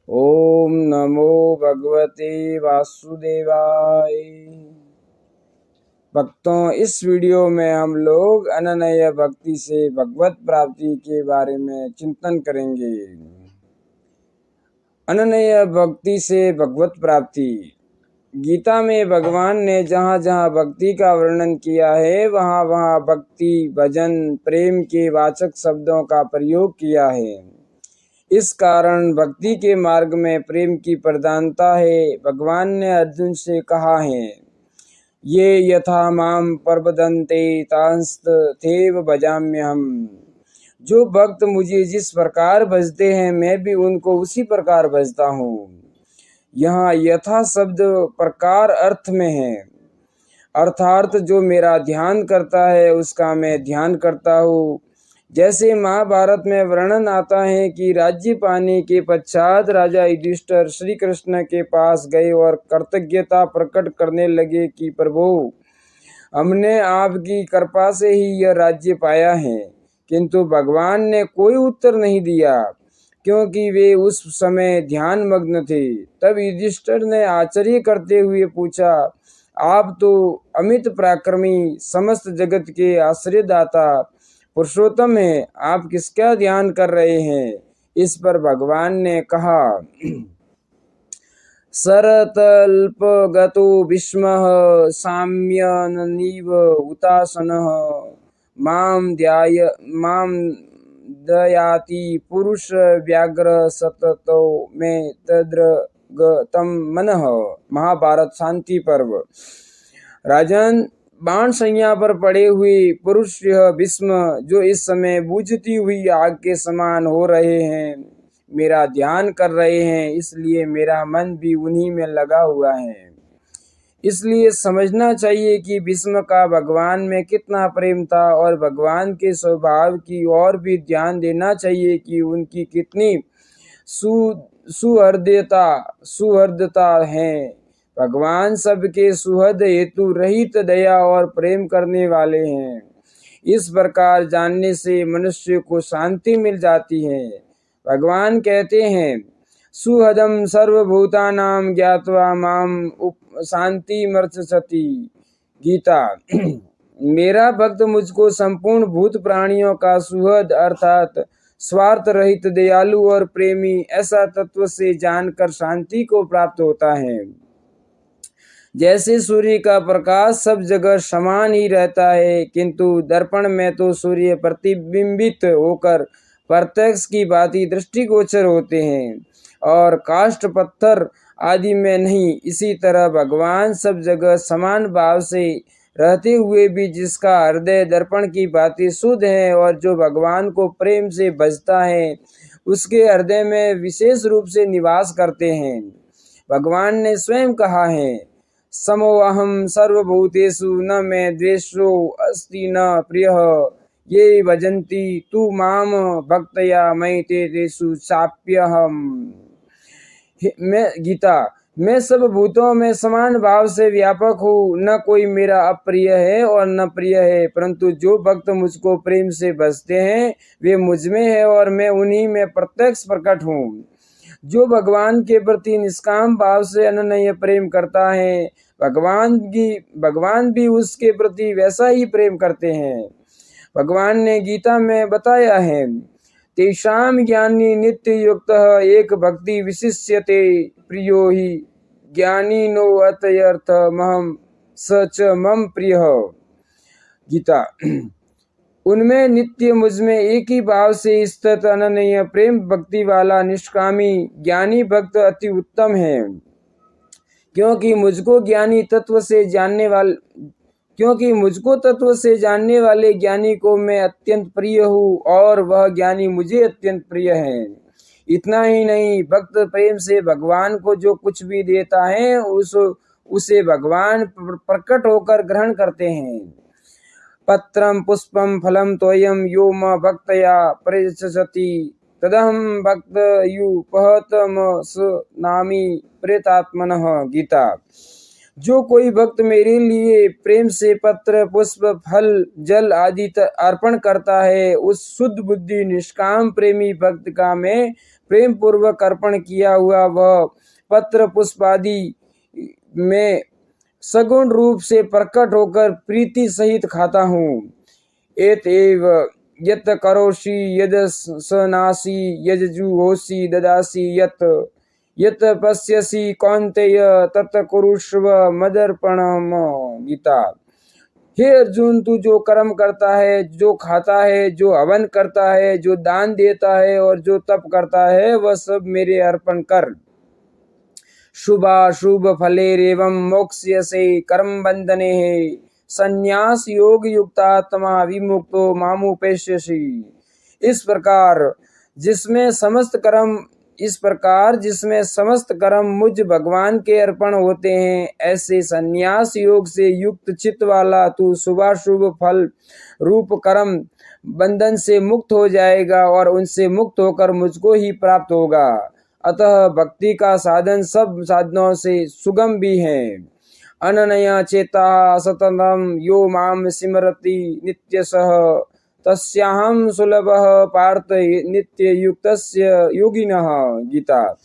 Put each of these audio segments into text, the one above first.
ओम नमो भगवते वासुदेवाय। भक्तों, इस वीडियो में हम लोग अनन्य भक्ति से भगवत प्राप्ति के बारे में चिंतन करेंगे। अनन्य भक्ति से भगवत प्राप्ति। गीता में भगवान ने जहाँ जहाँ भक्ति का वर्णन किया है वहाँ वहाँ भक्ति, भजन, प्रेम के वाचक शब्दों का प्रयोग किया है। इस कारण भक्ति के मार्ग में प्रेम की प्रधानता है। भगवान ने अर्जुन से कहा है, ये यथा माम प्रपद्यन्ते तांस्तथैव भजाम्यहम्। जो भक्त मुझे जिस प्रकार भजते हैं मैं भी उनको उसी प्रकार भजता हूँ। यहाँ यथा शब्द प्रकार अर्थ में है, अर्थात जो मेरा ध्यान करता है उसका मैं ध्यान करता हूँ। जैसे महाभारत में वर्णन आता है कि राज्य पाने के पश्चात राजा युधिष्ठिर श्री कृष्ण के पास गए और कृतज्ञता प्रकट करने लगे कि प्रभु, हमने आपकी कृपा से ही यह राज्य पाया है। किंतु भगवान ने कोई उत्तर नहीं दिया क्योंकि वे उस समय ध्यान मग्न थे। तब युधिष्ठिर ने आश्चर्य करते हुए पूछा, आप तो अमित पराक्रमी, समस्त जगत के आश्रयदाता पुरुषोत्तम है, आप किसका ध्यान कर रहे हैं? इस पर भगवान ने कहा, सरतल्पगतो भीष्मः साम्यननीव उतासनः मां दयाति पुरुष व्याघ्र सततो में तद्रगतम मनः। महाभारत शांति पर्व। राजन, बाण संज्ञा पर पड़े हुए पुरुष यह भीष्म जो इस समय बुझती हुई आग के समान हो रहे हैं, मेरा ध्यान कर रहे हैं, इसलिए मेरा मन भी उन्हीं में लगा हुआ है। इसलिए समझना चाहिए कि भीष्म का भगवान में कितना प्रेम था और भगवान के स्वभाव की ओर भी ध्यान देना चाहिए कि उनकी कितनी सुहृदता है। भगवान सबके सुहृद हेतु रहित दया और प्रेम करने वाले हैं। इस प्रकार जानने से मनुष्य को शांति मिल जाती है। भगवान कहते हैं, सुहृदं सर्वभूतानां ज्ञात्वा माम शान्तिमर्चसति। गीता। मेरा भक्त मुझको संपूर्ण भूत प्राणियों का सुहृद अर्थात स्वार्थ रहित, दयालु और प्रेमी ऐसा तत्व से जानकर शांति को प्राप्त होता है। जैसे सूर्य का प्रकाश सब जगह समान ही रहता है, किंतु दर्पण में तो सूर्य प्रतिबिंबित होकर प्रत्यक्ष की भांति दृष्टिगोचर होते हैं और काष्ठ पत्थर आदि में नहीं। इसी तरह भगवान सब जगह समान भाव से रहते हुए भी जिसका हृदय दर्पण की भांति शुद्ध है और जो भगवान को प्रेम से भजता है, उसके हृदय में विशेष रूप से निवास करते हैं। भगवान ने स्वयं कहा है, समोऽहं सर्वभूतेषु न मे द्वेषो अस्ति न प्रियः, ये भजन्ति तु माम भक्त्या मयि तेषु चाप्यहम्। गीता। मैं सब भूतों में समान भाव से व्यापक हूँ, न कोई मेरा अप्रिय है और न प्रिय है, परंतु जो भक्त मुझको प्रेम से भजते हैं वे मुझ में है और मैं उन्हीं में प्रत्यक्ष प्रकट हूँ। जो भगवान के प्रति निष्काम भाव से अनन्य प्रेम करता है, भगवान भी उसके प्रति वैसा ही प्रेम करते हैं। भगवान ने गीता में बताया है, तेषां ज्ञानी नित्य युक्तः एक भक्ति विशिष्यते प्रियो हि ज्ञानिनो अतयर्थमहं स च मम प्रियः। गीता। उनमें नित्य मुझ में एक ही भाव से स्थित अनन्य प्रेम भक्ति वाला निष्कामी ज्ञानी भक्त अति उत्तम है, क्योंकि मुझको तत्व से जानने वाले ज्ञानी को मैं अत्यंत प्रिय हूँ और वह ज्ञानी मुझे अत्यंत प्रिय है। इतना ही नहीं, भक्त प्रेम से भगवान को जो कुछ भी देता है उसे भगवान प्रकट होकर ग्रहण करते हैं। पत्रम पुष्पम फलम तोयम यो म भक्तया प्रयच्छति तदहं भक्तयुपहतमस्नामि प्रेतात्मनः। गीता। जो कोई भक्त मेरे लिए प्रेम से पत्र, पुष्प, फल, जल आदि अर्पण करता है, उस शुद्ध बुद्धि निष्काम प्रेमी भक्त का मैं प्रेम पूर्वक अर्पण किया हुआ वह पत्र पुष्प आदि में सगुण रूप से प्रकट होकर प्रीति सहित खाता हूँ। एतएव यत् करोषि यदसनासि यज्जुहोषि ददासि यत् पश्यसि कौन्तेय तत् कुरुष्व मदर्पणम्। गीता। हे अर्जुन, तू जो कर्म करता है, जो खाता है, जो हवन करता है, जो दान देता है और जो तप करता है, वह सब मेरे अर्पण कर। शुभाशुभ फलेरेवं मोक्ष्यसे कर्म बंधने संन्यास योग युक्तात्मा विमुक्तो मामुपेष्यसि। इस प्रकार जिसमें समस्त कर्म मुझ भगवान के अर्पण होते हैं, ऐसे संन्यास योग से युक्त चित्त वाला तू शुभाशुभ फल रूप कर्म बंधन से मुक्त हो जाएगा और उनसे मुक्त होकर मुझको ही प्राप्त होगा। अतः भक्ति का साधन सब साधनों से सुगम भी है। अनन्या चेता सततम यो माम सिमरति नित्यशः तस्याहं सुलभः पार्थ नित्य युक्तस्य योगिनः। गीता।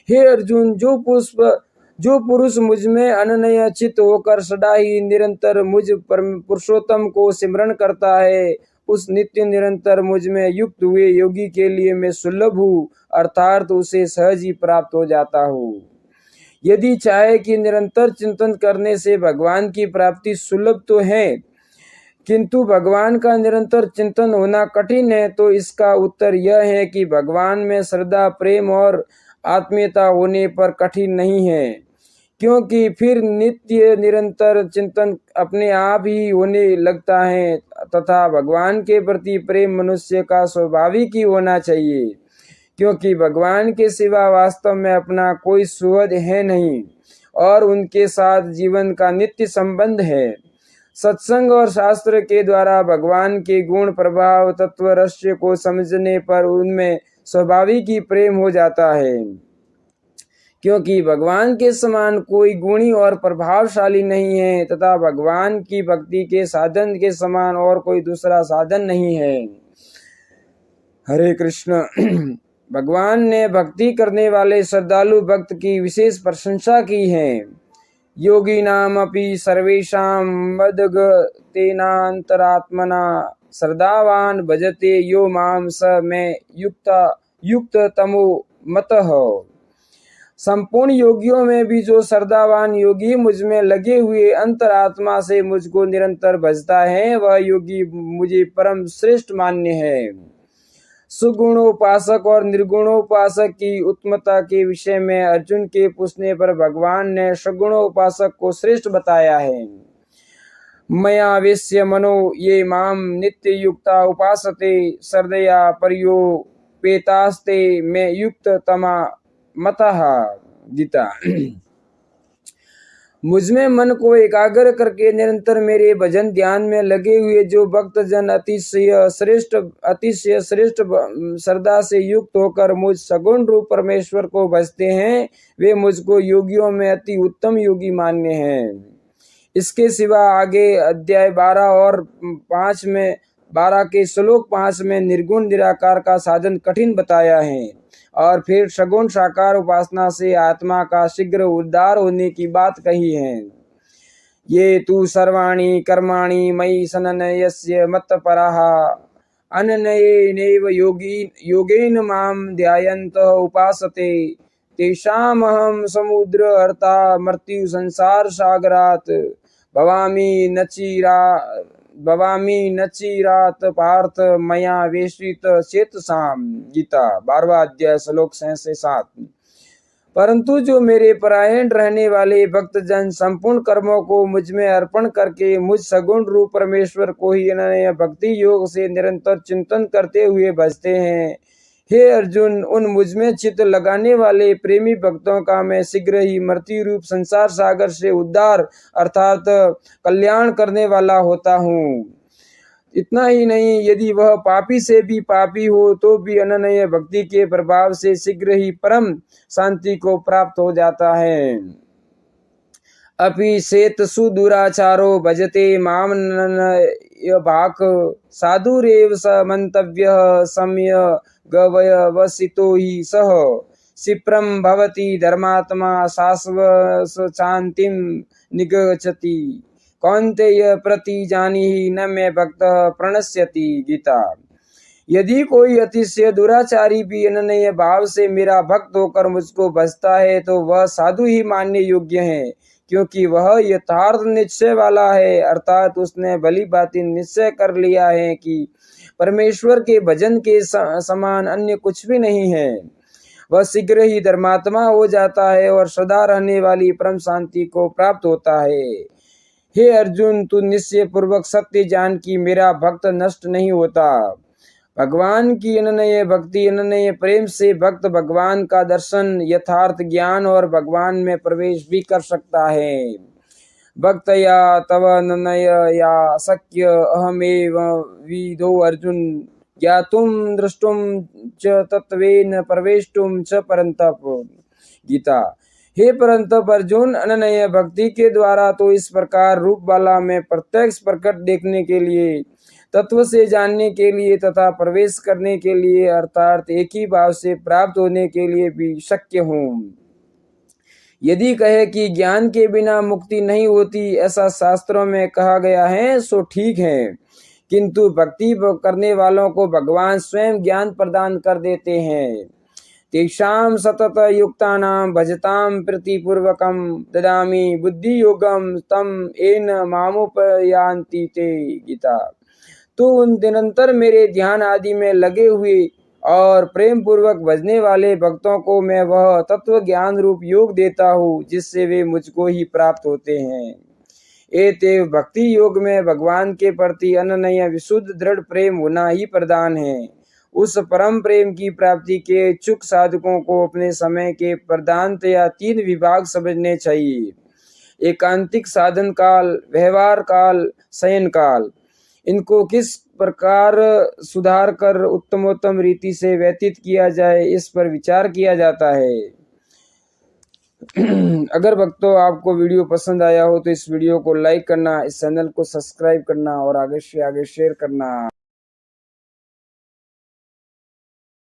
हे अर्जुन, जो पुरुष मुझ में अनन्य चित्त होकर सदा ही निरंतर मुझ पुरुषोत्तम को सिमरण करता है, उस नित्य निरंतर मुझ में युक्त हुए योगी के लिए मैं सुलभ हूँ, अर्थात उसे सहज ही प्राप्त हो जाता हूँ। यदि चाहे कि निरंतर चिंतन करने से भगवान की प्राप्ति सुलभ तो है, किंतु भगवान का निरंतर चिंतन होना कठिन है, तो इसका उत्तर यह है कि भगवान में श्रद्धा, प्रेम और आत्मीयता होने पर कठिन नहीं है, क्योंकि फिर नित्य निरंतर चिंतन अपने आप ही होने लगता है तथा भगवान के प्रति प्रेम मनुष्य का स्वाभाविक ही होना चाहिए, क्योंकि भगवान के सिवा वास्तव में अपना कोई सुहृद है नहीं और उनके साथ जीवन का नित्य संबंध है। सत्संग और शास्त्र के द्वारा भगवान के गुण, प्रभाव, तत्व, रहस्य को समझने पर उनमें स्वाभाविक ही प्रेम हो जाता है, क्योंकि भगवान के समान कोई गुणी और प्रभावशाली नहीं है तथा भगवान की भक्ति के साधन के समान और कोई दूसरा साधन नहीं है। हरे कृष्ण। भगवान ने भक्ति करने वाले श्रद्धालु भक्त की विशेष प्रशंसा की है। योगिनामपि सर्वेषां मद्गतेनान्तरात्मना श्रद्धावान भजते यो मां स मे युक्ततमो मतः। संपूर्ण योगियों में भी जो श्रद्धावान योगी मुझ में लगे हुए अंतरात्मा से मुझको निरंतर भजता है, वह योगी मुझे परम श्रेष्ठ मान्य है। सुगुणोपासक और निर्गुणोपासक की उत्तमता के विषय में अर्जुन के पूछने पर भगवान ने सगुणोपासक को श्रेष्ठ बताया है। मया वेश्य मनो ये माम नित्य युक्ता उपासते श्रद्धया पर्योपेतास्ते में युक्त तमा मतः। गीता। मुझ में मन को एकाग्र करके निरंतर मेरे भजन ध्यान में लगे हुए जो भक्त जन अतिशय श्रेष्ठ श्रद्धा से युक्त होकर मुझ सगुण रूप परमेश्वर को भजते हैं, वे मुझको योगियों में अति उत्तम योगी मान्य हैं। इसके सिवा आगे अध्याय 12 के श्लोक 5 में निर्गुण निराकार का साधन कठिन बताया है और फिर सगुण साकार उपासना से आत्मा का शीघ्र उद्धार होने की बात कही है। ये तु सर्वाणि कर्माणि मयि सनन्यस्य मत्पराः अनन्येनैव योगेन मां ध्यायन्तः उपासते तेषामहं समुद्रहर्ता मृत्यु संसार सागरात् भवामि नचिरात पार्थ मया वेशित चेतसाम। गीता 12वां अध्याय श्लोक 6 से 7। परंतु जो मेरे परायण रहने वाले भक्त जन संपूर्ण कर्मों को मुझ में अर्पण करके मुझ सगुण रूप परमेश्वर को ही अनन्य भक्ति योग से निरंतर चिंतन करते हुए भजते हैं, हे अर्जुन, उन मुझ में चित्त लगाने वाले प्रेमी भक्तों का मैं शीघ्र ही मृत्यु रूप संसार सागर से उद्धार अर्थात कल्याण करने वाला होता हूँ। इतना ही नहीं, यदि वह पापी से भी पापी हो तो भी अनन्य भक्ति के प्रभाव से शीघ्र ही परम शांति को प्राप्त हो जाता है। अपि सेत सुदुराचारो भजते माम भाक साधुरेव स मंतव्यः सम्य गवयवसितो हि सः क्षिप्रं भवति धर्मात्मा शाश्वतशान्तिं निगच्छति कौन्तेय प्रति जानीहि न मे भक्तः प्रणश्यति। गीता। यदि कोई अतिशय दुराचारी भी अनन्य भाव से मेरा भक्त होकर मुझको भजता है तो वह साधु ही मानने योग्य है, क्योंकि वह यथार्थ निश्चय वाला है, अर्थात उसने भली भांति निश्चय कर लिया है कि परमेश्वर के भजन के समान अन्य कुछ भी नहीं है। वह शीघ्र ही धर्मात्मा हो जाता है और सदा रहने वाली परम शांति को प्राप्त होता है। हे अर्जुन, तू निश्चय पूर्वक सत्य जान कि मेरा भक्त नष्ट नहीं होता। भगवान की अनन्य भक्ति, अनन्य प्रेम से भक्त भगवान का दर्शन, यथार्थ ज्ञान और भगवान में प्रवेश भी कर सकता है। भक्तया तव अनन्यया शक्य अहमेव विदो अर्जुन ज्ञातुम द्रष्टुम च तत्वेन प्रवेष्टुम च परंतप। गीता। हे परंतप अर्जुन, अनन्य भक्ति के द्वारा तो इस प्रकार रूप वाला मैं प्रत्यक्ष प्रकट देखने के लिए, तत्व से जानने के लिए तथा प्रवेश करने के लिए, अर्थात एक ही भाव से प्राप्त होने के लिए भी शक्य हूँ। यदि कहे कि ज्ञान के बिना मुक्ति नहीं होती, ऐसा शास्त्रों में कहा गया है, सो ठीक है, किंतु भक्ति करने वालों को भगवान स्वयं ज्ञान प्रदान कर देते हैं। तेषां सतत युक्तानां भजतां प्रीतिपूर्वकं ददामि बुद्धि योगम तम येन मामुपयान्ति ते। गीता। तो उन निरंतर मेरे ध्यान आदि में लगे हुए और प्रेम पूर्वक भजने वाले भक्तों को मैं वह तत्व ज्ञान रूप योग देता हूँ, जिससे वे मुझको ही प्राप्त होते हैं। एतेव भक्ति योग में भगवान के प्रति अनन्य विशुद्ध दृढ़ प्रेम होना ही प्रधान है। उस परम प्रेम की प्राप्ति के इच्छुक साधकों को अपने समय के प्रधानतया 3 विभाग समझने चाहिए: एकांतिक साधन काल, व्यवहार काल, शयन काल। इनको किस प्रकार सुधार कर उत्तमोत्तम रीति से व्यतीत किया जाए, इस पर विचार किया जाता है। अगर भक्तों आपको वीडियो पसंद आया हो तो इस वीडियो को लाइक करना, इस चैनल को सब्सक्राइब करना और आगे से आगे शेयर करना।